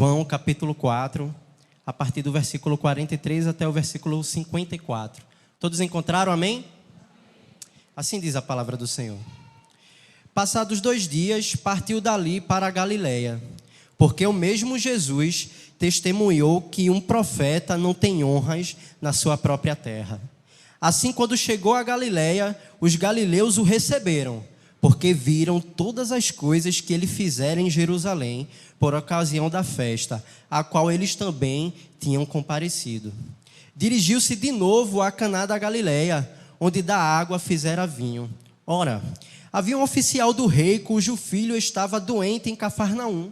João capítulo 4, a partir do versículo 43 até o versículo 54. Todos encontraram, amém? Assim diz a palavra do Senhor. Passados 2 dias, partiu dali para a Galileia, porque o mesmo Jesus testemunhou que um profeta não tem honras na sua própria terra. Assim, quando chegou a Galileia, os galileus o receberam, porque viram todas as coisas que ele fizera em Jerusalém, por ocasião da festa, a qual eles também tinham comparecido. Dirigiu-se de novo a Caná da Galileia, onde da água fizera vinho. Ora, havia um oficial do rei, cujo filho estava doente em Cafarnaum.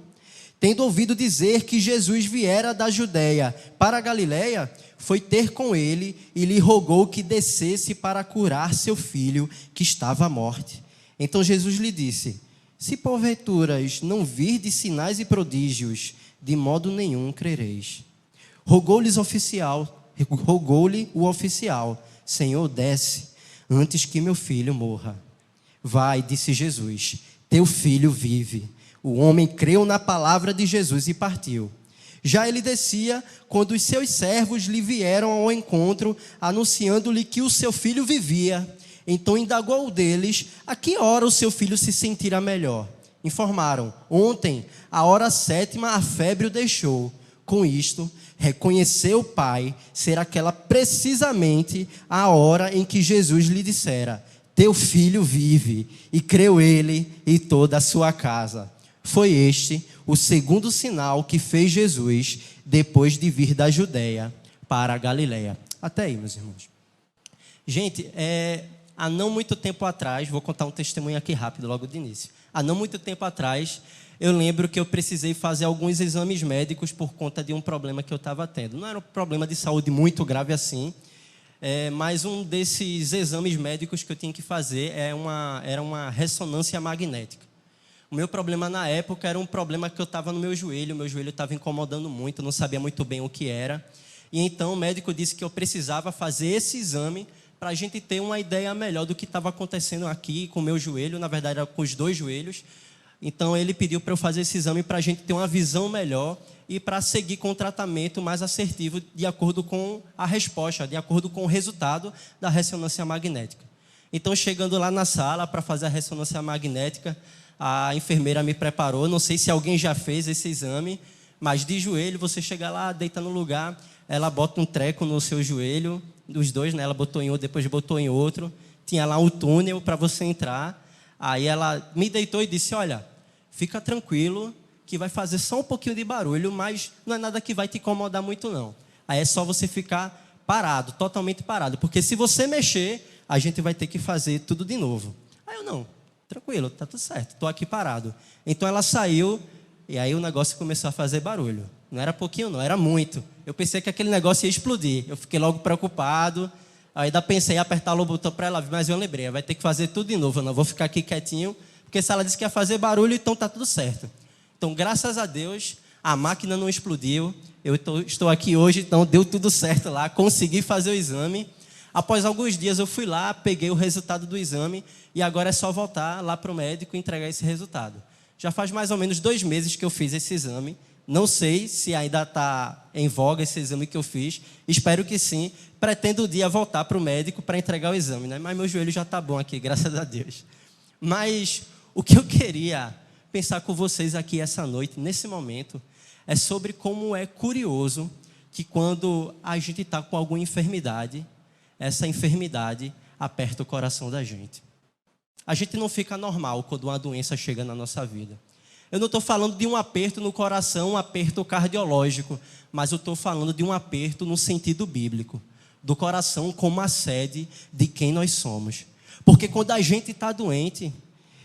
Tendo ouvido dizer que Jesus viera da Judeia para a Galileia, foi ter com ele e lhe rogou que descesse para curar seu filho, que estava à morte. Então Jesus lhe disse: se porventuras não virdes sinais e prodígios, de modo nenhum crereis. Rogou-lhe o oficial: Senhor, desce, antes que meu filho morra. Vai, disse Jesus, teu filho vive. O homem creu na palavra de Jesus e partiu. Já ele descia, quando os seus servos lhe vieram ao encontro, anunciando-lhe que o seu filho vivia. Então indagou deles a que hora o seu filho se sentira melhor. Informaram: ontem, à hora 7ª, a febre o deixou. Com isto, reconheceu o pai ser aquela precisamente a hora em que Jesus lhe dissera: teu filho vive. E creu ele e toda a sua casa. Foi este o segundo sinal que fez Jesus depois de vir da Judeia para a Galileia. Até aí, meus irmãos. Gente, há não muito tempo atrás, vou contar um testemunho aqui rápido, logo de início. Há não muito tempo atrás, eu lembro que eu precisei fazer alguns exames médicos por conta de um problema que eu estava tendo. Não era um problema de saúde muito grave assim, mas um desses exames médicos que eu tinha que fazer era uma ressonância magnética. O meu problema na época era um problema que eu estava no meu joelho estava incomodando muito, eu não sabia muito bem o que era. E então o médico disse que eu precisava fazer esse exame para a gente ter uma ideia melhor do que estava acontecendo aqui com o meu joelho, na verdade era com os 2 joelhos. Então ele pediu para eu fazer esse exame para a gente ter uma visão melhor e para seguir com o tratamento mais assertivo de acordo com a resposta, de acordo com o resultado da ressonância magnética. Então, chegando lá na sala para fazer a ressonância magnética, a enfermeira me preparou, não sei se alguém já fez esse exame, mas de joelho, você chega lá, deita no lugar, ela bota um treco no seu joelho, dos 2, né? Ela botou em outro, depois botou em outro, tinha lá um túnel para você entrar, aí ela me deitou e disse: olha, fica tranquilo, que vai fazer só um pouquinho de barulho, mas não é nada que vai te incomodar muito não. Aí é só você ficar parado, totalmente parado, porque se você mexer, a gente vai ter que fazer tudo de novo. Aí eu: não, tranquilo, tá tudo certo, estou aqui parado. Então ela saiu e aí o negócio começou a fazer barulho. Não era pouquinho não, era muito. Eu pensei que aquele negócio ia explodir. Eu fiquei logo preocupado. Aí ainda pensei em apertar o botão para ela, mas eu lembrei, vai ter que fazer tudo de novo. Eu não vou ficar aqui quietinho, porque se ela disse que ia fazer barulho, então tá tudo certo. Então, graças a Deus, a máquina não explodiu. Eu estou aqui hoje, então deu tudo certo lá. Consegui fazer o exame. Após alguns dias eu fui lá, peguei o resultado do exame e agora é só voltar lá para o médico e entregar esse resultado. Já faz mais ou menos 2 meses que eu fiz esse exame. Não sei se ainda está em voga esse exame que eu fiz. Espero que sim. Pretendo um dia voltar para o médico para entregar o exame, né? Mas meu joelho já está bom aqui, graças a Deus. Mas o que eu queria pensar com vocês aqui essa noite, nesse momento, é sobre como é curioso que quando a gente está com alguma enfermidade, essa enfermidade aperta o coração da gente. A gente não fica normal quando uma doença chega na nossa vida. Eu não estou falando de um aperto no coração, um aperto cardiológico, mas eu estou falando de um aperto no sentido bíblico, do coração como a sede de quem nós somos. Porque quando a gente está doente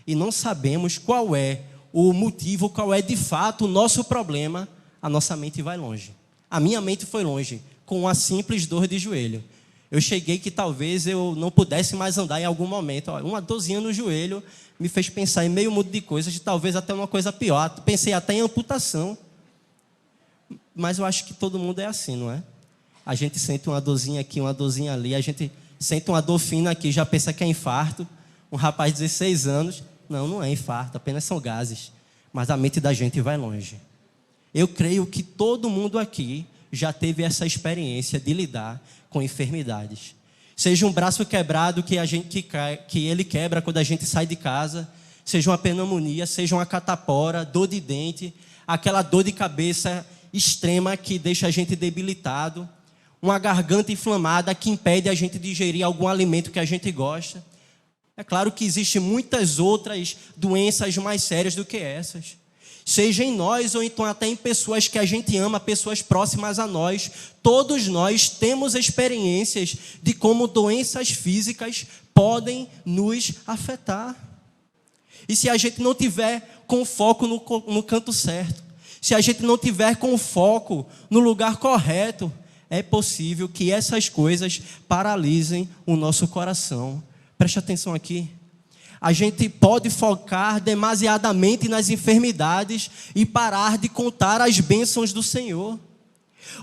e não sabemos qual é o motivo, qual é de fato o nosso problema, a nossa mente vai longe. A minha mente foi longe, com uma simples dor de joelho. Eu cheguei que talvez eu não pudesse mais andar em algum momento. Uma dorzinha no joelho me fez pensar em meio mundo de coisas, talvez até uma coisa pior. Pensei até em amputação. Mas eu acho que todo mundo é assim, não é? A gente sente uma dorzinha aqui, uma dorzinha ali. A gente sente uma dor fina aqui, já pensa que é infarto. Um rapaz de 16 anos, não é infarto, apenas são gases. Mas a mente da gente vai longe. Eu creio que todo mundo aqui já teve essa experiência de lidar com enfermidades. Seja um braço quebrado que ele quebra quando a gente sai de casa, seja uma pneumonia, seja uma catapora, dor de dente, aquela dor de cabeça extrema que deixa a gente debilitado, uma garganta inflamada que impede a gente de digerir algum alimento que a gente gosta. É claro que existem muitas outras doenças mais sérias do que essas. Seja em nós ou então até em pessoas que a gente ama, pessoas próximas a nós, todos nós temos experiências de como doenças físicas podem nos afetar. E se a gente não tiver com o foco no canto certo, se a gente não tiver com o foco no lugar correto, é possível que essas coisas paralisem o nosso coração. Preste atenção aqui. A gente pode focar demasiadamente nas enfermidades e parar de contar as bênçãos do Senhor.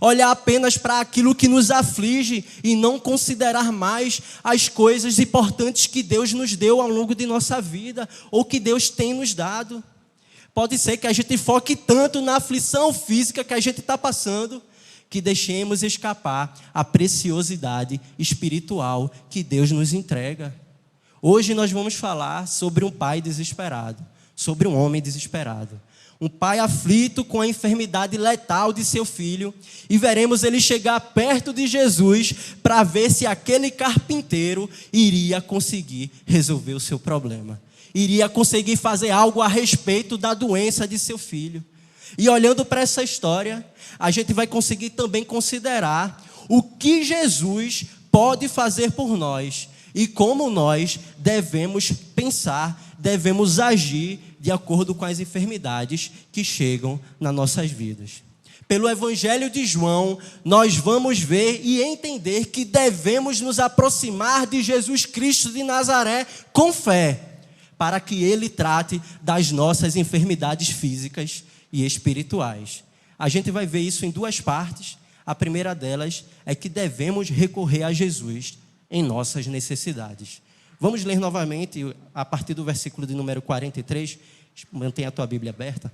Olhar apenas para aquilo que nos aflige e não considerar mais as coisas importantes que Deus nos deu ao longo de nossa vida ou que Deus tem nos dado. Pode ser que a gente foque tanto na aflição física que a gente está passando que deixemos escapar a preciosidade espiritual que Deus nos entrega. Hoje nós vamos falar sobre um pai desesperado, sobre um homem desesperado. Um pai aflito com a enfermidade letal de seu filho, e veremos ele chegar perto de Jesus para ver se aquele carpinteiro iria conseguir resolver o seu problema. Iria conseguir fazer algo a respeito da doença de seu filho. E olhando para essa história, a gente vai conseguir também considerar o que Jesus pode fazer por nós e como nós devemos pensar, devemos agir de acordo com as enfermidades que chegam nas nossas vidas. Pelo Evangelho de João, nós vamos ver e entender que devemos nos aproximar de Jesus Cristo de Nazaré com fé, para que Ele trate das nossas enfermidades físicas e espirituais. A gente vai ver isso em duas partes. A primeira delas é que devemos recorrer a Jesus em nossas necessidades. Vamos ler novamente a partir do versículo de número 43. Mantenha a tua Bíblia aberta.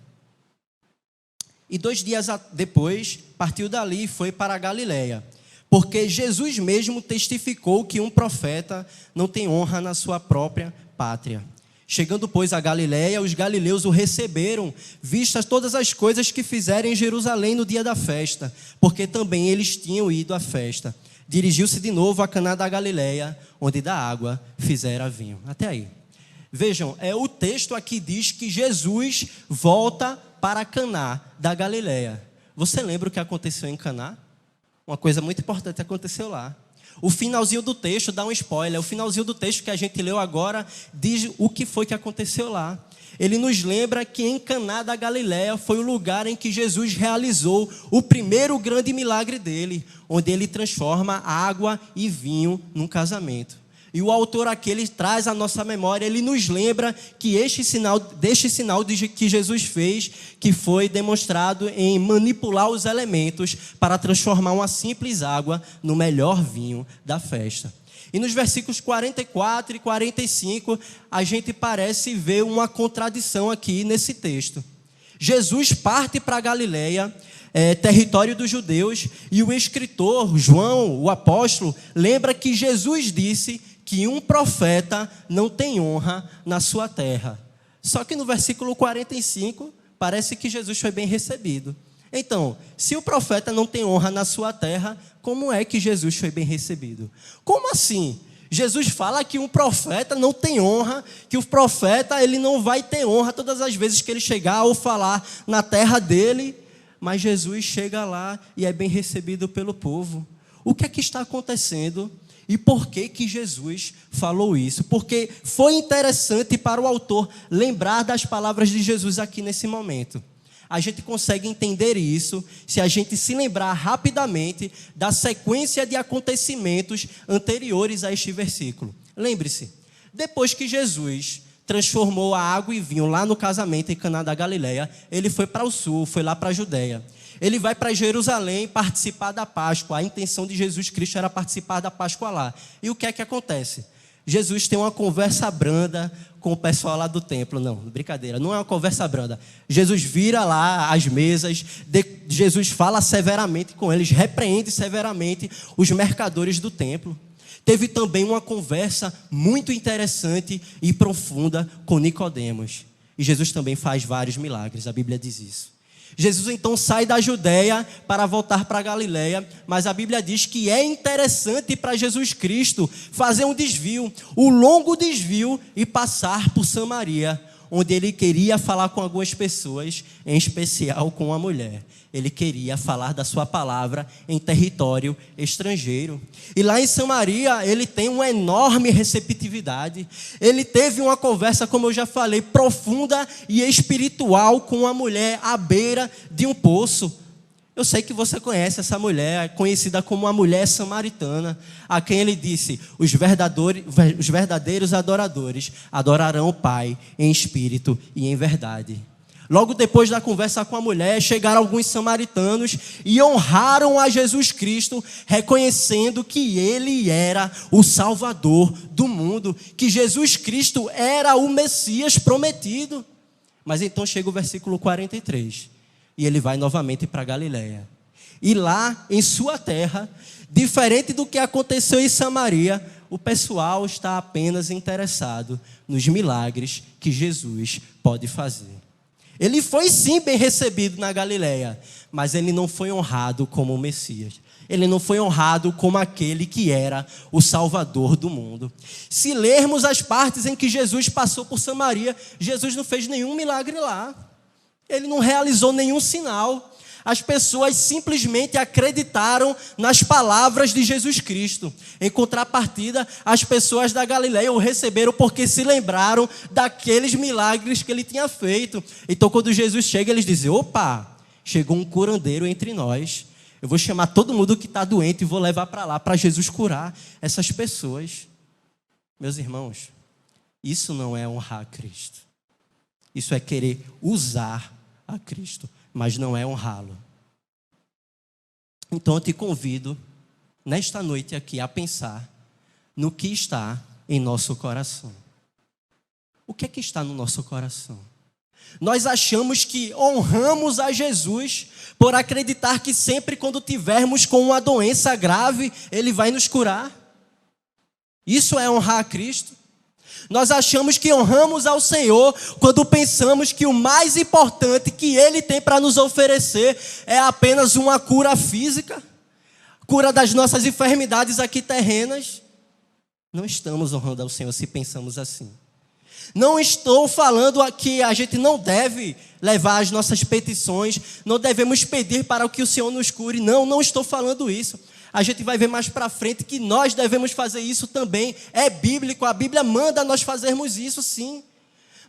E 2 dias depois, partiu dali e foi para a Galileia, porque Jesus mesmo testificou que um profeta não tem honra na sua própria pátria. Chegando, pois, a Galileia, os galileus o receberam, vistas todas as coisas que fizeram em Jerusalém no dia da festa, porque também eles tinham ido à festa. Dirigiu-se de novo a Caná da Galileia, onde da água fizera vinho. Até aí. Vejam, o texto aqui diz que Jesus volta para Caná da Galileia. Você lembra o que aconteceu em Caná? Uma coisa muito importante aconteceu lá. O finalzinho do texto dá um spoiler. O finalzinho do texto que a gente leu agora diz o que foi que aconteceu lá. Ele nos lembra que em Caná da Galileia foi o lugar em que Jesus realizou o primeiro grande milagre dele, onde ele transforma água e vinho num casamento. E o autor aqui, ele traz à nossa memória, ele nos lembra que deste sinal que Jesus fez, que foi demonstrado em manipular os elementos para transformar uma simples água no melhor vinho da festa. E nos versículos 44 e 45, a gente parece ver uma contradição aqui nesse texto. Jesus parte para a Galileia, território dos judeus, e o escritor João, o apóstolo, lembra que Jesus disse que um profeta não tem honra na sua terra. Só que no versículo 45, parece que Jesus foi bem recebido. Então, se o profeta não tem honra na sua terra, como é que Jesus foi bem recebido? Como assim? Jesus fala que um profeta não tem honra, que o profeta ele não vai ter honra todas as vezes que ele chegar ou falar na terra dele, mas Jesus chega lá e é bem recebido pelo povo. O que é que está acontecendo? E por que que Jesus falou isso? Porque foi interessante para o autor lembrar das palavras de Jesus aqui nesse momento. A gente consegue entender isso se a gente se lembrar rapidamente da sequência de acontecimentos anteriores a este versículo. Lembre-se, depois que Jesus transformou a água em vinho lá no casamento em Caná da Galileia, ele foi para o sul, foi lá para a Judeia. Ele vai para Jerusalém participar da Páscoa. A intenção de Jesus Cristo era participar da Páscoa lá. E o que é que acontece? Jesus tem uma conversa branda com o pessoal lá do templo. Não, brincadeira, não é uma conversa branda. Jesus vira lá as mesas, Jesus fala severamente com eles, repreende severamente os mercadores do templo. Teve também uma conversa muito interessante e profunda com Nicodemos. E Jesus também faz vários milagres, a Bíblia diz isso. Jesus então sai da Judeia para voltar para a Galileia, mas a Bíblia diz que é interessante para Jesus Cristo fazer um desvio, um longo desvio e passar por Samaria, onde ele queria falar com algumas pessoas, em especial com uma mulher. Ele queria falar da sua palavra em território estrangeiro. E lá em Samaria, ele tem uma enorme receptividade. Ele teve uma conversa, como eu já falei, profunda e espiritual com uma mulher à beira de um poço. Eu sei que você conhece essa mulher, conhecida como a mulher samaritana, a quem ele disse: os verdadeiros adoradores adorarão o Pai em espírito e em verdade. Logo depois da conversa com a mulher, chegaram alguns samaritanos e honraram a Jesus Cristo, reconhecendo que ele era o Salvador do mundo, que Jesus Cristo era o Messias prometido. Mas então chega o versículo 43, e ele vai novamente para Galileia. E lá, em sua terra, diferente do que aconteceu em Samaria, o pessoal está apenas interessado nos milagres que Jesus pode fazer. Ele foi sim bem recebido na Galileia, mas ele não foi honrado como o Messias. Ele não foi honrado como aquele que era o Salvador do mundo. Se lermos as partes em que Jesus passou por Samaria, Jesus não fez nenhum milagre lá. Ele não realizou nenhum sinal. As pessoas simplesmente acreditaram nas palavras de Jesus Cristo. Em contrapartida, as pessoas da Galileia o receberam porque se lembraram daqueles milagres que ele tinha feito. Então, quando Jesus chega, eles dizem: opa, chegou um curandeiro entre nós. Eu vou chamar todo mundo que está doente e vou levar para lá, para Jesus curar essas pessoas. Meus irmãos, isso não é honrar a Cristo. Isso é querer usar a Cristo, mas não é honrá-lo. Então eu te convido, nesta noite aqui, a pensar no que está em nosso coração. O que é que está no nosso coração? Nós achamos que honramos a Jesus por acreditar que sempre quando tivermos com uma doença grave, Ele vai nos curar. Isso é honrar a Cristo. Nós achamos que honramos ao Senhor quando pensamos que o mais importante que Ele tem para nos oferecer é apenas uma cura física, cura das nossas enfermidades aqui terrenas. Não estamos honrando ao Senhor se pensamos assim. Não estou falando que a gente não deve levar as nossas petições, não devemos pedir para que o Senhor nos cure. Não estou falando isso. A gente vai ver mais para frente que nós devemos fazer isso também. É bíblico, a Bíblia manda nós fazermos isso sim.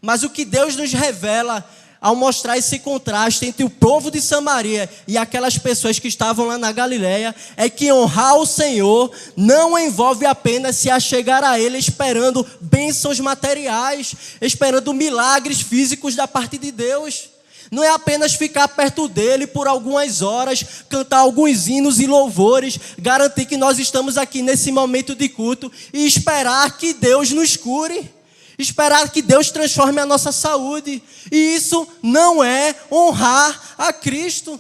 Mas o que Deus nos revela ao mostrar esse contraste entre o povo de Samaria e aquelas pessoas que estavam lá na Galileia é que honrar o Senhor não envolve apenas se achegar a Ele esperando bênçãos materiais, esperando milagres físicos da parte de Deus. Não é apenas ficar perto dele por algumas horas, cantar alguns hinos e louvores, garantir que nós estamos aqui nesse momento de culto e esperar que Deus nos cure, esperar que Deus transforme a nossa saúde. E isso não é honrar a Cristo.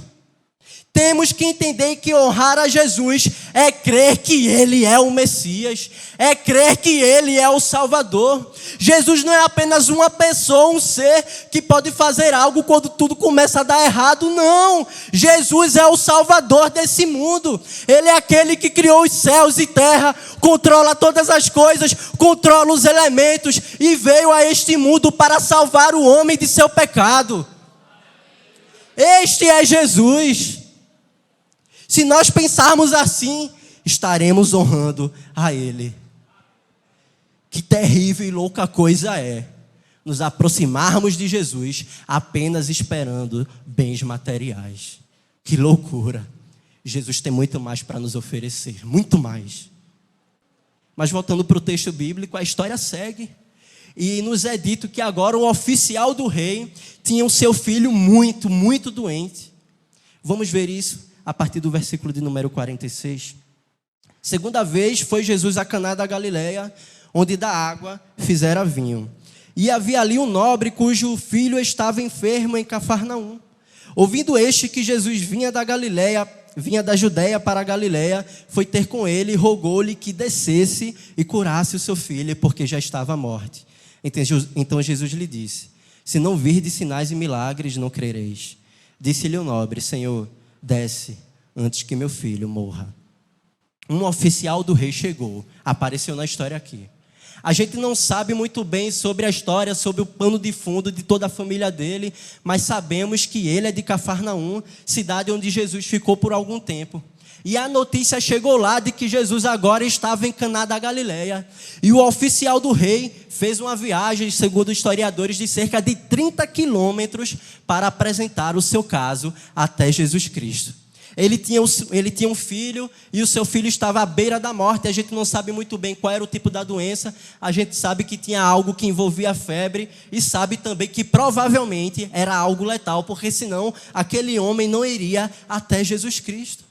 Temos que entender que honrar a Jesus é crer que Ele é o Messias, é crer que Ele é o Salvador. Jesus não é apenas uma pessoa, um ser que pode fazer algo quando tudo começa a dar errado, não. Jesus é o Salvador desse mundo. Ele é aquele que criou os céus e terra, controla todas as coisas, controla os elementos e veio a este mundo para salvar o homem de seu pecado. Este é Jesus. Se nós pensarmos assim, estaremos honrando a Ele. Que terrível e louca coisa é nos aproximarmos de Jesus apenas esperando bens materiais. Que loucura! Jesus tem muito mais para nos oferecer, muito mais. Mas voltando para o texto bíblico, a história segue. E nos é dito que agora o oficial do rei tinha o seu filho muito doente. Vamos ver isso a partir do versículo de número 46. Segunda vez foi Jesus a Caná da Galileia, onde da água fizera vinho. E havia ali um nobre cujo filho estava enfermo em Cafarnaum. Ouvindo este que Jesus vinha da Judeia para a Galiléia, foi ter com ele e rogou-lhe que descesse e curasse o seu filho, porque já estava à morte. Então Jesus lhe disse: se não virdes sinais e milagres, não crereis. Disse-lhe o nobre: Senhor, desce antes que meu filho morra. Um oficial do rei chegou, apareceu na história aqui. A gente não sabe muito bem sobre a história, sobre o pano de fundo de toda a família dele, mas sabemos que ele é de Cafarnaum, cidade onde Jesus ficou por algum tempo. E a notícia chegou lá de que Jesus agora estava em Caná da Galileia. E o oficial do rei fez uma viagem, segundo historiadores, de cerca de 30 quilômetros para apresentar o seu caso até Jesus Cristo. Ele tinha um filho e o seu filho estava à beira da morte. A gente não sabe muito bem qual era o tipo da doença. A gente sabe que tinha algo que envolvia febre e sabe também que provavelmente era algo letal, porque senão aquele homem não iria até Jesus Cristo.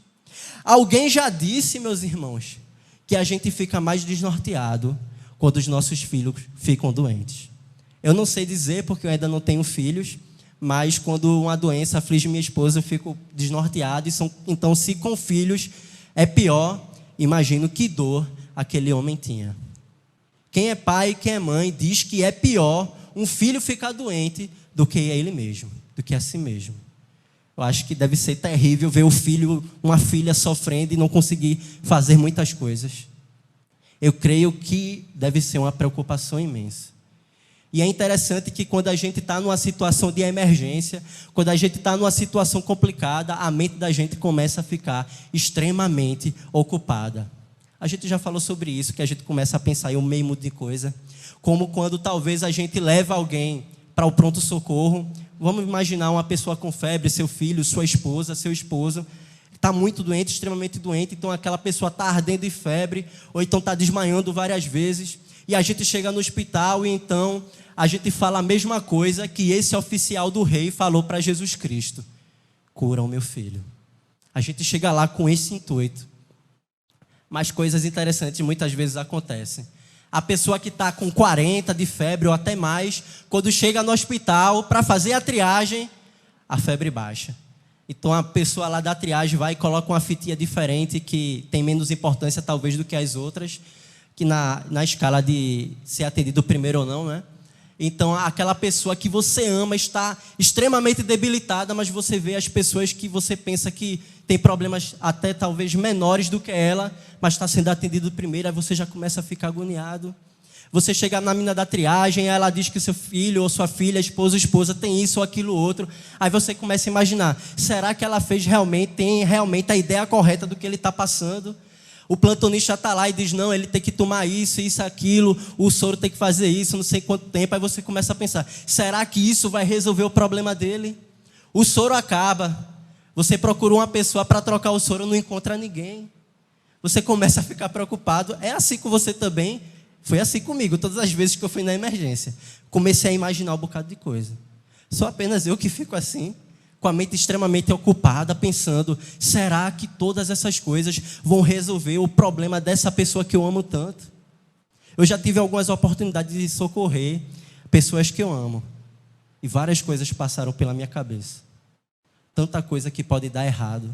Alguém já disse, meus irmãos, que a gente fica mais desnorteado quando os nossos filhos ficam doentes. Eu não sei dizer porque eu ainda não tenho filhos, mas quando uma doença aflige minha esposa, eu fico desnorteado. Então, se com filhos é pior, imagino que dor aquele homem tinha. Quem é pai, quem é mãe, diz que é pior um filho ficar doente do que ele mesmo, do que a si mesmo. Eu acho que deve ser terrível ver uma filha sofrendo e não conseguir fazer muitas coisas. Eu creio que deve ser uma preocupação imensa. E é interessante que quando a gente está numa situação de emergência, quando a gente está numa situação complicada, a mente da gente começa a ficar extremamente ocupada. A gente já falou sobre isso, que a gente começa a pensar em um meio de coisa. Como quando talvez a gente leva alguém para o pronto-socorro. Vamos imaginar uma pessoa com febre, seu filho, sua esposa, seu esposo, está muito doente, extremamente doente, então aquela pessoa está ardendo de febre, ou então está desmaiando várias vezes. E a gente chega no hospital e então a gente fala a mesma coisa que esse oficial do rei falou para Jesus Cristo: cura o meu filho. A gente chega lá com esse intuito. Mas coisas interessantes muitas vezes acontecem. A pessoa que está com 40 de febre ou até mais, quando chega no hospital para fazer a triagem, a febre baixa. Então a pessoa lá da triagem vai e coloca uma fitinha diferente que tem menos importância talvez do que as outras, que na escala de ser atendido primeiro ou não, né? Então, aquela pessoa que você ama está extremamente debilitada, mas você vê as pessoas que você pensa que tem problemas até talvez menores do que ela, mas está sendo atendido primeiro, aí você já começa a ficar agoniado. Você chega na mina da triagem, ela diz que o seu filho ou sua filha, esposa, tem isso ou aquilo outro. Aí você começa a imaginar, será que ela tem realmente a ideia correta do que ele está passando? O plantonista está lá e diz, não, ele tem que tomar isso, aquilo, o soro tem que fazer isso, não sei quanto tempo. Aí você começa a pensar, será que isso vai resolver o problema dele? O soro acaba, você procura uma pessoa para trocar o soro, não encontra ninguém. Você começa a ficar preocupado. É assim com você também? Foi assim comigo, todas as vezes que eu fui na emergência. Comecei a imaginar um bocado de coisa. Só apenas eu que fico assim, com a mente extremamente ocupada, pensando, será que todas essas coisas vão resolver o problema dessa pessoa que eu amo tanto? Eu já tive algumas oportunidades de socorrer pessoas que eu amo. E várias coisas passaram pela minha cabeça. Tanta coisa que pode dar errado.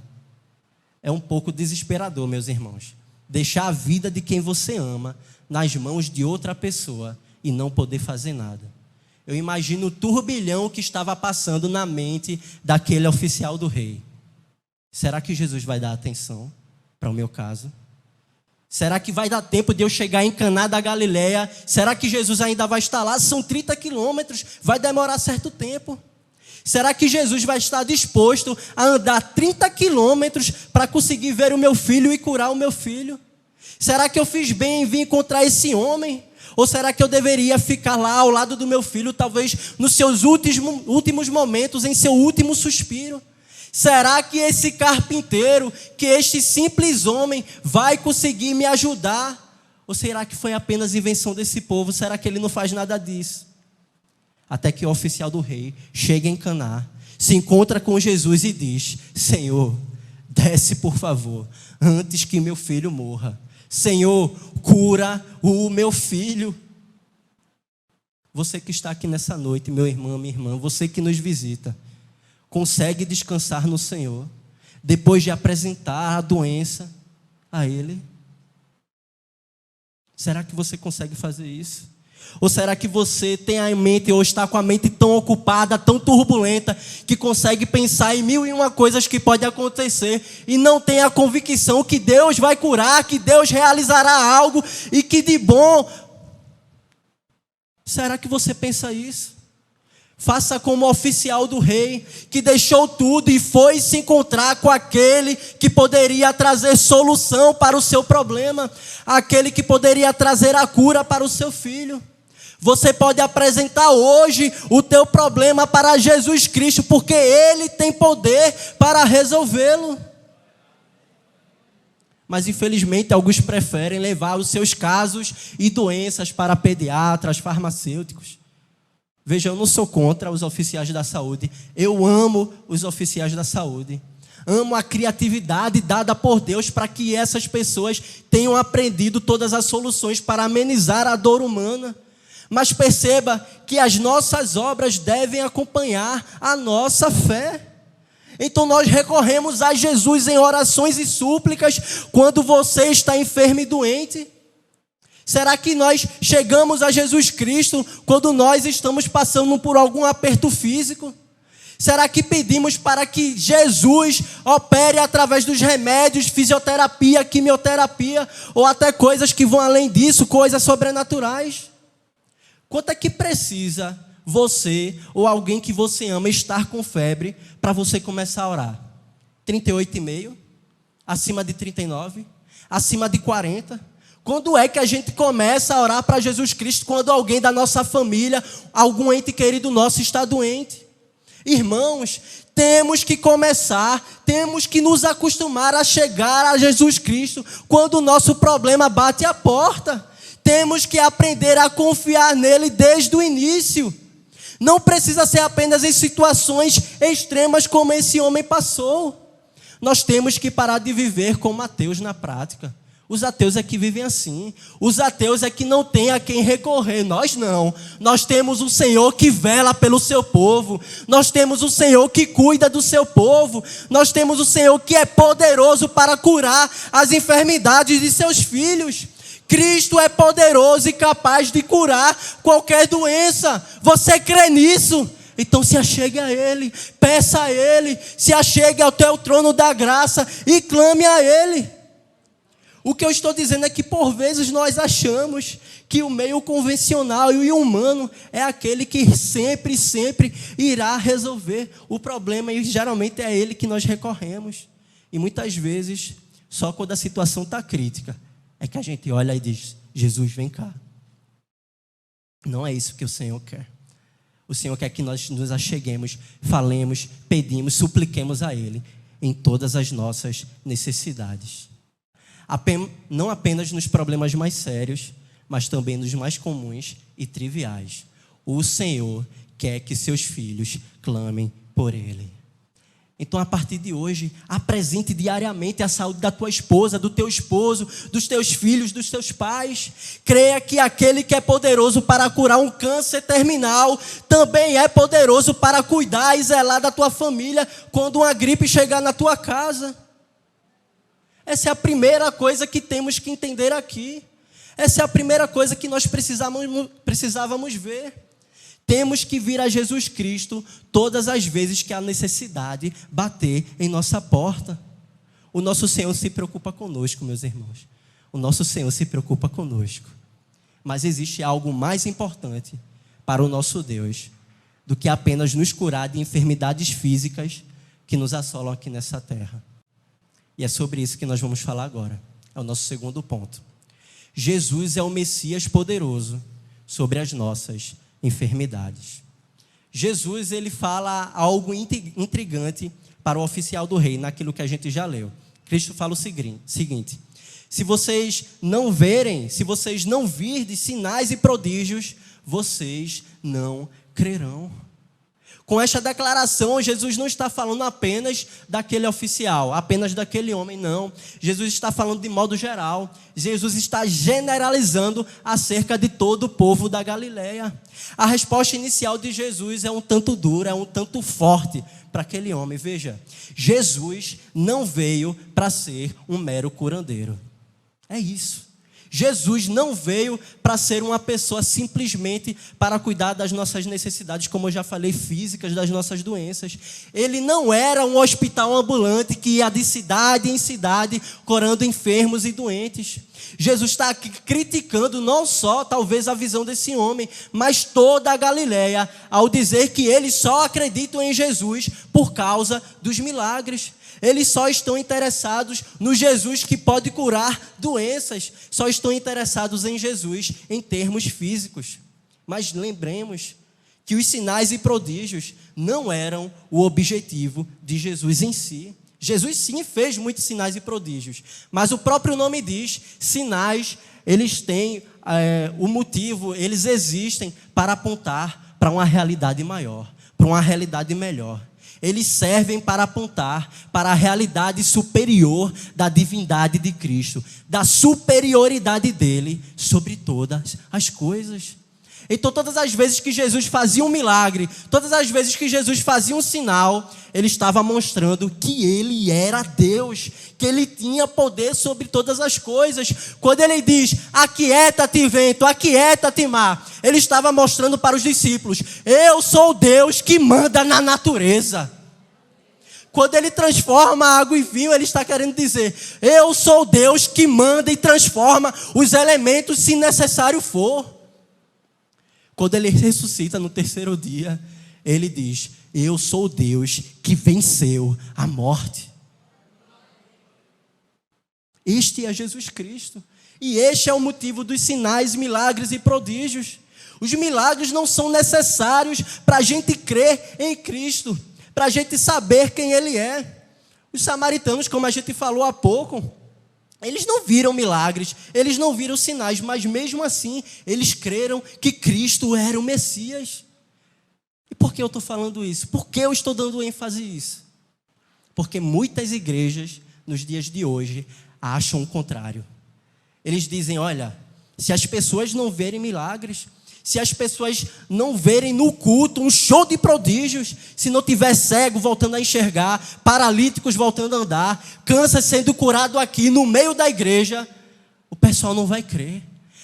É um pouco desesperador, meus irmãos. Deixar a vida de quem você ama nas mãos de outra pessoa e não poder fazer nada. Eu imagino o turbilhão que estava passando na mente daquele oficial do rei. Será que Jesus vai dar atenção para o meu caso? Será que vai dar tempo de eu chegar em Caná da Galileia? Será que Jesus ainda vai estar lá? São 30 quilômetros, vai demorar certo tempo. Será que Jesus vai estar disposto a andar 30 quilômetros para conseguir ver o meu filho e curar o meu filho? Será que eu fiz bem em vir encontrar esse homem? Ou será que eu deveria ficar lá ao lado do meu filho, talvez nos seus últimos momentos, em seu último suspiro? Será que esse carpinteiro, que este simples homem vai conseguir me ajudar? Ou será que foi apenas invenção desse povo? Será que ele não faz nada disso? Até que o oficial do rei chega em Caná, se encontra com Jesus e diz, Senhor, desce por favor, antes que meu filho morra. Senhor, cura o meu filho. Você que está aqui nessa noite, meu irmão, minha irmã, você que nos visita, consegue descansar no Senhor, depois de apresentar a doença a Ele? Será que você consegue fazer isso? Ou será que você tem a mente, ou está com a mente tão ocupada, tão turbulenta, que consegue pensar em 1001 coisas que podem acontecer e não tem a convicção que Deus vai curar, que Deus realizará algo e que de bom? Será que você pensa isso? Faça como o oficial do rei, que deixou tudo e foi se encontrar com aquele que poderia trazer solução para o seu problema, aquele que poderia trazer a cura para o seu filho. Você pode apresentar hoje o teu problema para Jesus Cristo, porque Ele tem poder para resolvê-lo. Mas infelizmente alguns preferem levar os seus casos e doenças para pediatras, farmacêuticos. Veja, eu não sou contra os oficiais da saúde. Eu amo os oficiais da saúde. Amo a criatividade dada por Deus para que essas pessoas tenham aprendido todas as soluções para amenizar a dor humana. Mas perceba que as nossas obras devem acompanhar a nossa fé. Então nós recorremos a Jesus em orações e súplicas quando você está enfermo e doente. Será que nós chegamos a Jesus Cristo quando nós estamos passando por algum aperto físico? Será que pedimos para que Jesus opere através dos remédios, fisioterapia, quimioterapia, ou até coisas que vão além disso, coisas sobrenaturais? Quanto é que precisa você ou alguém que você ama estar com febre para você começar a orar? 38,5? Acima de 39? Acima de 40? Quando é que a gente começa a orar para Jesus Cristo? Quando alguém da nossa família, algum ente querido nosso está doente. Irmãos, temos que começar, temos que nos acostumar a chegar a Jesus Cristo quando o nosso problema bate a porta. Temos que aprender a confiar nele desde o início. Não precisa ser apenas em situações extremas como esse homem passou. Nós temos que parar de viver como ateus na prática. Os ateus é que vivem assim. Os ateus é que não têm a quem recorrer. Nós não. Nós temos um Senhor que vela pelo seu povo. Nós temos um Senhor que cuida do seu povo. Nós temos um Senhor que é poderoso para curar as enfermidades de seus filhos. Cristo é poderoso e capaz de curar qualquer doença. Você crê nisso? Então se achegue a Ele, peça a Ele, se achegue ao teu trono da graça e clame a Ele. O que eu estou dizendo é que por vezes nós achamos que o meio convencional e o humano é aquele que sempre irá resolver o problema, e geralmente é Ele que nós recorremos. E muitas vezes, só quando a situação está crítica, é que a gente olha e diz: Jesus, vem cá. Não é isso que o Senhor quer. O Senhor quer que nós nos acheguemos, falemos, pedimos, supliquemos a Ele em todas as nossas necessidades. Não apenas nos problemas mais sérios, mas também nos mais comuns e triviais. O Senhor quer que seus filhos clamem por Ele. Então, a partir de hoje, apresente diariamente a saúde da tua esposa, do teu esposo, dos teus filhos, dos teus pais. Creia que aquele que é poderoso para curar um câncer terminal também é poderoso para cuidar e zelar da tua família quando uma gripe chegar na tua casa. Essa é a primeira coisa que temos que entender aqui. Essa é a primeira coisa que nós precisávamos ver. Temos que vir a Jesus Cristo todas as vezes que a necessidade bater em nossa porta. O nosso Senhor se preocupa conosco, meus irmãos. O nosso Senhor se preocupa conosco. Mas existe algo mais importante para o nosso Deus do que apenas nos curar de enfermidades físicas que nos assolam aqui nessa terra. E é sobre isso que nós vamos falar agora. É o nosso segundo ponto. Jesus é o Messias poderoso sobre as nossas enfermidades. Jesus, ele fala algo intrigante para o oficial do rei, naquilo que a gente já leu. Cristo fala o seguinte: se vocês não virdes sinais e prodígios, vocês não crerão. Com esta declaração, Jesus não está falando apenas daquele oficial, apenas daquele homem, não. Jesus está falando de modo geral. Jesus está generalizando acerca de todo o povo da Galileia. A resposta inicial de Jesus é um tanto dura, é um tanto forte para aquele homem. Veja, Jesus não veio para ser um mero curandeiro. É isso. Jesus não veio para ser uma pessoa simplesmente para cuidar das nossas necessidades, como eu já falei, físicas, das nossas doenças. Ele não era um hospital ambulante que ia de cidade em cidade curando enfermos e doentes. Jesus está aqui criticando não só talvez a visão desse homem, mas toda a Galileia, ao dizer que eles só acreditam em Jesus por causa dos milagres. Eles só estão interessados no Jesus que pode curar doenças. Só estão interessados em Jesus em termos físicos. Mas lembremos que os sinais e prodígios não eram o objetivo de Jesus em si. Jesus sim fez muitos sinais e prodígios. Mas o próprio nome diz, sinais, eles têm o motivo, eles existem para apontar para uma realidade maior, para uma realidade melhor. Eles servem para apontar para a realidade superior da divindade de Cristo, da superioridade dele sobre todas as coisas. Então, todas as vezes que Jesus fazia um milagre, todas as vezes que Jesus fazia um sinal, ele estava mostrando que ele era Deus, que ele tinha poder sobre todas as coisas. Quando ele diz, aquieta-te vento, aquieta-te mar, ele estava mostrando para os discípulos, eu sou Deus que manda na natureza. Quando ele transforma a água em vinho, ele está querendo dizer, eu sou Deus que manda e transforma os elementos se necessário for. Quando ele ressuscita no terceiro dia, ele diz, eu sou Deus que venceu a morte. Este é Jesus Cristo. E este é o motivo dos sinais, milagres e prodígios. Os milagres não são necessários para a gente crer em Cristo, para a gente saber quem Ele é. Os samaritanos, como a gente falou há pouco, eles não viram milagres, eles não viram sinais, mas mesmo assim, eles creram que Cristo era o Messias. E por que eu estou falando isso? Por que eu estou dando ênfase a isso? Porque muitas igrejas, nos dias de hoje, acham o contrário. Eles dizem, olha, se as pessoas não verem milagres, se as pessoas não verem no culto um show de prodígios, se não tiver cego voltando a enxergar, paralíticos voltando a andar, câncer sendo curado aqui no meio da igreja, o pessoal não vai crer.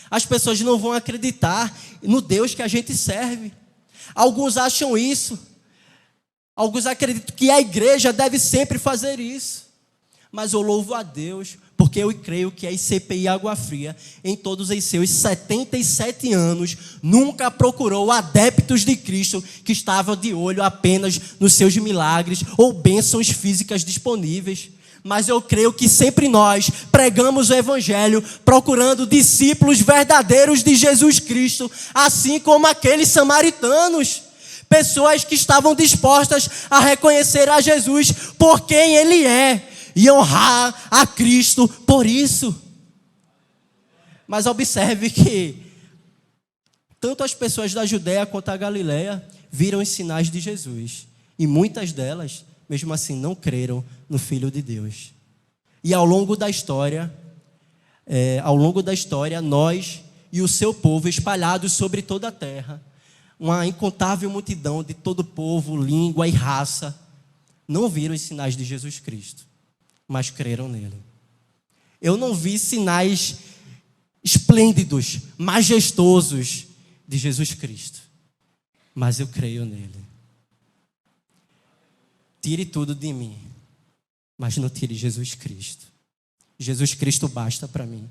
As pessoas não vão acreditar no Deus que a gente serve. Alguns acham isso. Alguns acreditam que a igreja deve sempre fazer isso. Mas eu louvo a Deus, porque eu creio que a ICPI Água Fria, em todos os seus 77 anos, nunca procurou adeptos de Cristo que estavam de olho apenas nos seus milagres ou bênçãos físicas disponíveis. Mas eu creio que sempre nós pregamos o Evangelho procurando discípulos verdadeiros de Jesus Cristo, assim como aqueles samaritanos. Pessoas que estavam dispostas a reconhecer a Jesus por quem Ele é e honrar a Cristo por isso. Mas observe que tanto as pessoas da Judéia quanto a Galileia viram os sinais de Jesus. E muitas delas, mesmo assim, não creram no Filho de Deus. E ao longo da história, nós e o seu povo espalhados sobre toda a terra, uma incontável multidão de todo povo, língua e raça, não viram os sinais de Jesus Cristo, mas creram nele. Eu não vi sinais esplêndidos, majestosos de Jesus Cristo, mas eu creio nele. Tire tudo de mim, mas não tire Jesus Cristo. Jesus Cristo basta para mim.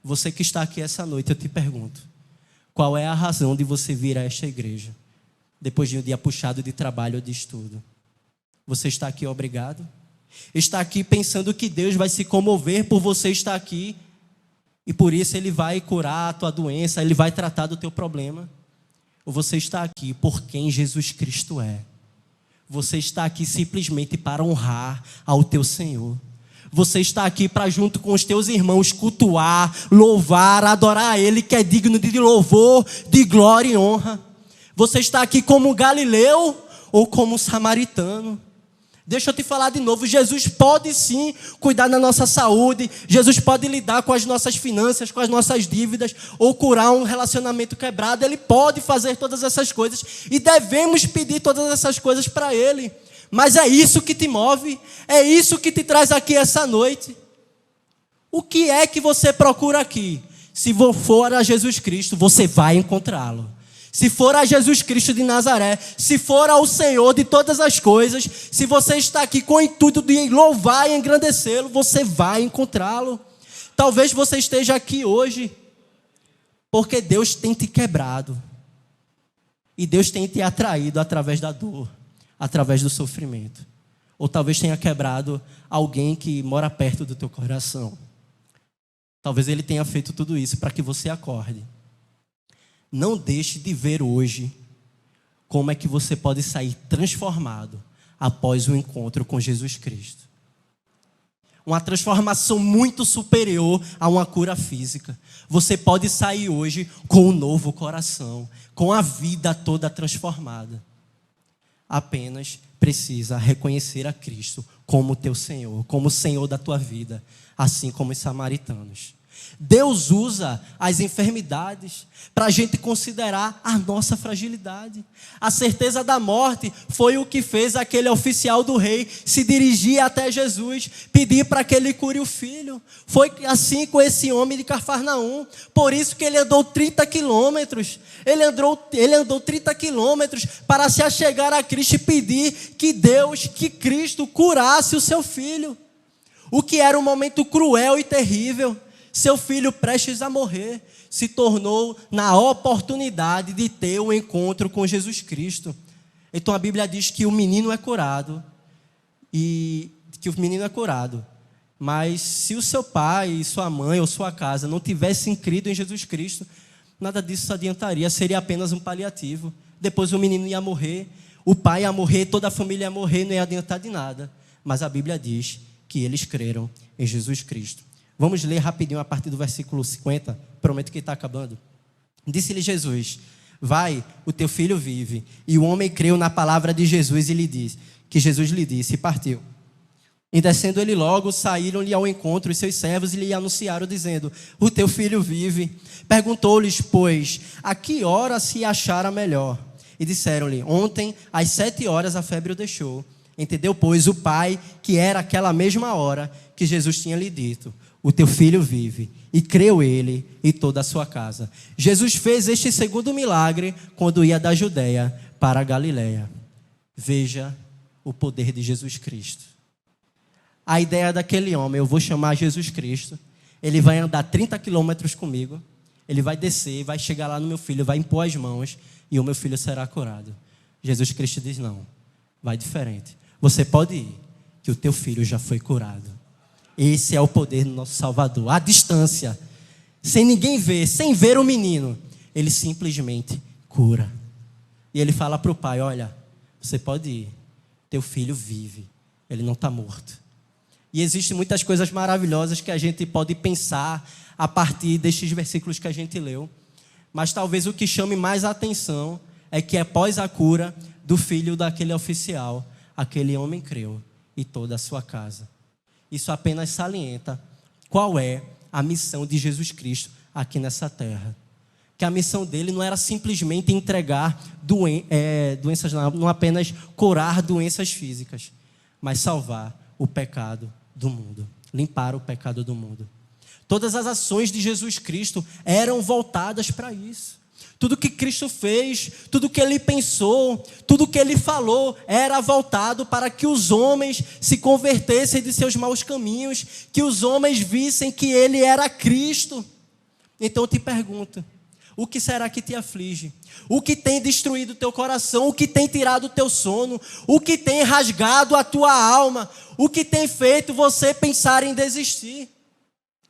Você que está aqui essa noite, eu te pergunto, qual é a razão de você vir a esta igreja, depois de um dia puxado de trabalho ou de estudo? Você está aqui obrigado? Está aqui pensando que Deus vai se comover por você estar aqui e por isso Ele vai curar a tua doença, Ele vai tratar do teu problema? Ou você está aqui por quem Jesus Cristo é? Você está aqui simplesmente para honrar ao teu Senhor. Você está aqui para, junto com os teus irmãos, cultuar, louvar, adorar a Ele, que é digno de louvor, de glória e honra. Você está aqui como um galileu ou como um samaritano. Deixa eu te falar de novo, Jesus pode sim cuidar da nossa saúde, Jesus pode lidar com as nossas finanças, com as nossas dívidas, ou curar um relacionamento quebrado. Ele pode fazer todas essas coisas e devemos pedir todas essas coisas para Ele. Mas é isso que te move, é isso que te traz aqui essa noite. O que é que você procura aqui? Se for a Jesus Cristo, você vai encontrá-lo. Se for a Jesus Cristo de Nazaré, se for ao Senhor de todas as coisas, se você está aqui com o intuito de louvar e engrandecê-lo, você vai encontrá-lo. Talvez você esteja aqui hoje porque Deus tem te quebrado. E Deus tem te atraído através da dor, através do sofrimento. Ou talvez tenha quebrado alguém que mora perto do teu coração. Talvez Ele tenha feito tudo isso para que você acorde. Não deixe de ver hoje como é que você pode sair transformado após o encontro com Jesus Cristo. Uma transformação muito superior a uma cura física. Você pode sair hoje com um novo coração, com a vida toda transformada. Apenas precisa reconhecer a Cristo como teu Senhor, como o Senhor da tua vida, assim como os samaritanos. Deus usa as enfermidades para a gente considerar a nossa fragilidade. A certeza da morte foi o que fez aquele oficial do rei se dirigir até Jesus, pedir para que ele cure o filho. Foi assim com esse homem de Cafarnaum. Por isso que ele andou 30 quilômetros. Ele andou 30 quilômetros para se achegar a Cristo e pedir que Cristo curasse o seu filho. O que era um momento cruel e terrível. Seu filho prestes a morrer se tornou na oportunidade de ter um encontro com Jesus Cristo. Então a Bíblia diz que o menino é curado. Mas se o seu pai, sua mãe ou sua casa não tivessem crido em Jesus Cristo, nada disso adiantaria, seria apenas um paliativo. Depois o menino ia morrer, o pai ia morrer, toda a família ia morrer, não ia adiantar de nada. Mas a Bíblia diz que eles creram em Jesus Cristo. Vamos ler rapidinho a partir do versículo 50, prometo que está acabando. Disse-lhe Jesus: vai, o teu filho vive. E o homem creu na palavra de Jesus e lhe disse, que Jesus lhe disse, e partiu. E descendo ele logo, saíram-lhe ao encontro os seus servos e lhe anunciaram, dizendo: o teu filho vive. Perguntou-lhes, pois, a que hora se achara melhor? E disseram-lhe: ontem, às 7 horas, a febre o deixou. Entendeu, pois, o pai que era aquela mesma hora que Jesus tinha lhe dito: o teu filho vive. E creu ele e toda a sua casa. Jesus fez este segundo milagre quando ia da Judeia para a Galileia. Veja o poder de Jesus Cristo. A ideia daquele homem: eu vou chamar Jesus Cristo, ele vai andar 30 quilômetros comigo, ele vai descer, vai chegar lá no meu filho, vai impor as mãos e o meu filho será curado. Jesus Cristo diz: não, vai diferente. Você pode ir, que o teu filho já foi curado. Esse é o poder do nosso Salvador. À distância, sem ninguém ver, sem ver o menino, ele simplesmente cura. E ele fala para o pai: olha, você pode ir, teu filho vive, ele não está morto. E existem muitas coisas maravilhosas que a gente pode pensar a partir destes versículos que a gente leu. Mas talvez o que chame mais a atenção é que após a cura do filho daquele oficial, aquele homem creu e toda a sua casa. Isso apenas salienta qual é a missão de Jesus Cristo aqui nessa terra. Que a missão dele não era simplesmente entregar doenças, não apenas curar doenças físicas, mas salvar o pecado do mundo, limpar o pecado do mundo. Todas as ações de Jesus Cristo eram voltadas para isso. Tudo que Cristo fez, tudo que Ele pensou, tudo que Ele falou era voltado para que os homens se convertessem de seus maus caminhos, que os homens vissem que Ele era Cristo. Então eu te pergunto, o que será que te aflige? O que tem destruído o teu coração? O que tem tirado o teu sono? O que tem rasgado a tua alma? O que tem feito você pensar em desistir?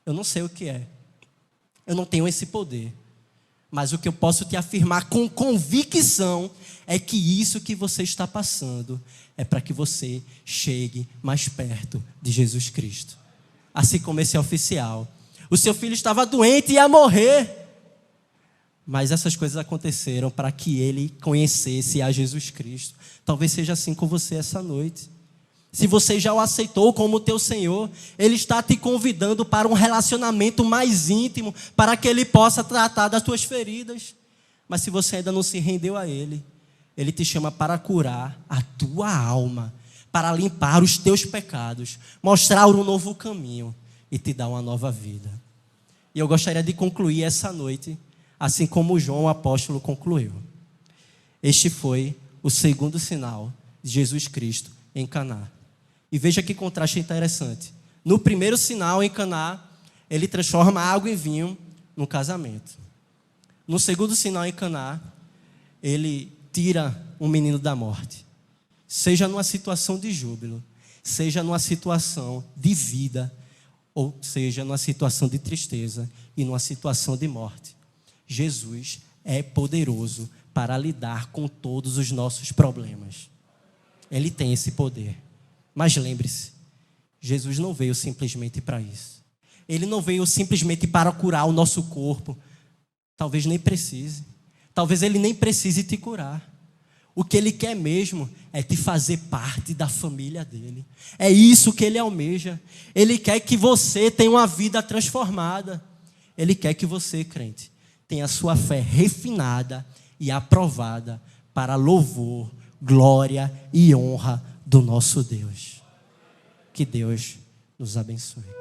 Eu não sei o que é. Eu não tenho esse poder. Mas o que eu posso te afirmar com convicção é que isso que você está passando é para que você chegue mais perto de Jesus Cristo. Assim como esse oficial. O seu filho estava doente e ia morrer. Mas essas coisas aconteceram para que ele conhecesse a Jesus Cristo. Talvez seja assim com você essa noite. Se você já o aceitou como teu Senhor, Ele está te convidando para um relacionamento mais íntimo, para que Ele possa tratar das tuas feridas. Mas se você ainda não se rendeu a Ele, Ele te chama para curar a tua alma, para limpar os teus pecados, mostrar um novo caminho e te dar uma nova vida. E eu gostaria de concluir essa noite, assim como João o apóstolo concluiu. Este foi o segundo sinal de Jesus Cristo em Caná. E veja que contraste interessante. No primeiro sinal em Caná, ele transforma água em vinho no casamento. No segundo sinal em Caná, ele tira um menino da morte. Seja numa situação de júbilo, seja numa situação de vida, ou seja numa situação de tristeza e numa situação de morte. Jesus é poderoso para lidar com todos os nossos problemas. Ele tem esse poder. Mas lembre-se, Jesus não veio simplesmente para isso. Ele não veio simplesmente para curar o nosso corpo. Talvez nem precise. Talvez Ele nem precise te curar. O que Ele quer mesmo é te fazer parte da família dEle. É isso que Ele almeja. Ele quer que você tenha uma vida transformada. Ele quer que você, crente, tenha a sua fé refinada e aprovada para louvor, glória e honra do nosso Deus. Que Deus nos abençoe.